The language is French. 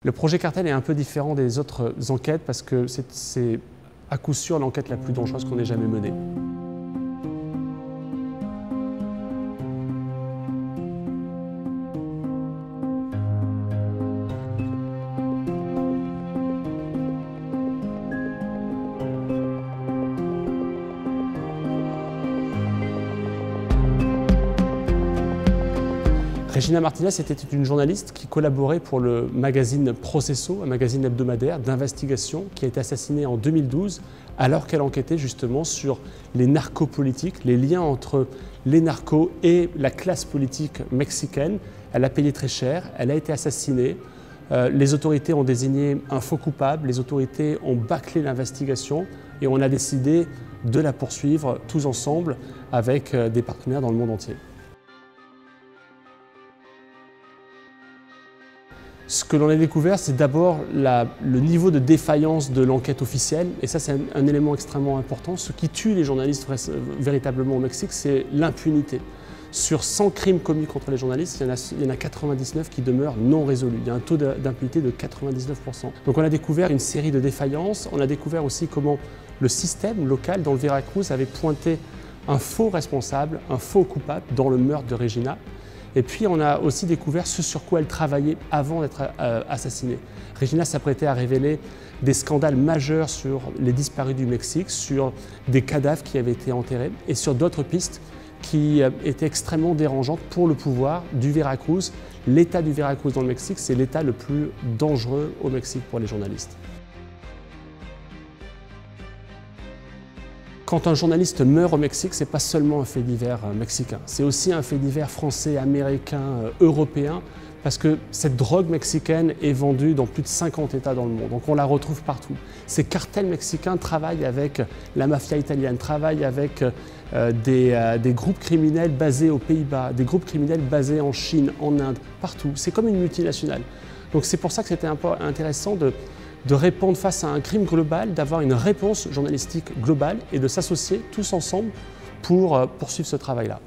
Le projet Cartel est un peu différent des autres enquêtes parce que c'est à coup sûr l'enquête la plus dangereuse qu'on ait jamais menée. Regina Martinez était une journaliste qui collaborait pour le magazine Processo, un magazine hebdomadaire d'investigation qui a été assassinée en 2012 alors qu'elle enquêtait justement sur les narcopolitiques, les liens entre les narcos et la classe politique mexicaine. Elle a payé très cher, elle a été assassinée. Les autorités ont désigné un faux coupable, les autorités ont bâclé l'investigation et on a décidé de la poursuivre tous ensemble avec des partenaires dans le monde entier. Ce que l'on a découvert, c'est d'abord le niveau de défaillance de l'enquête officielle, et ça c'est un élément extrêmement important. Ce qui tue les journalistes véritablement au Mexique, c'est l'impunité. Sur 100 crimes commis contre les journalistes, il y en a 99 qui demeurent non résolus. Il y a un taux d'impunité de 99%. Donc on a découvert une série de défaillances, on a découvert aussi comment le système local dans le Veracruz avait pointé un faux responsable, un faux coupable dans le meurtre de Regina. Et puis on a aussi découvert ce sur quoi elle travaillait avant d'être assassinée. Regina s'apprêtait à révéler des scandales majeurs sur les disparus du Mexique, sur des cadavres qui avaient été enterrés et sur d'autres pistes qui étaient extrêmement dérangeantes pour le pouvoir du Veracruz. L'état du Veracruz dans le Mexique, c'est l'état le plus dangereux au Mexique pour les journalistes. Quand un journaliste meurt au Mexique, ce n'est pas seulement un fait divers mexicain, c'est aussi un fait divers français, américain, européen, parce que cette drogue mexicaine est vendue dans plus de 50 États dans le monde, donc on la retrouve partout. Ces cartels mexicains travaillent avec la mafia italienne, travaillent avec des groupes criminels basés aux Pays-Bas, des groupes criminels basés en Chine, en Inde, partout. C'est comme une multinationale. Donc c'est pour ça que c'était intéressant de répondre face à un crime global, d'avoir une réponse journalistique globale et de s'associer tous ensemble pour poursuivre ce travail-là.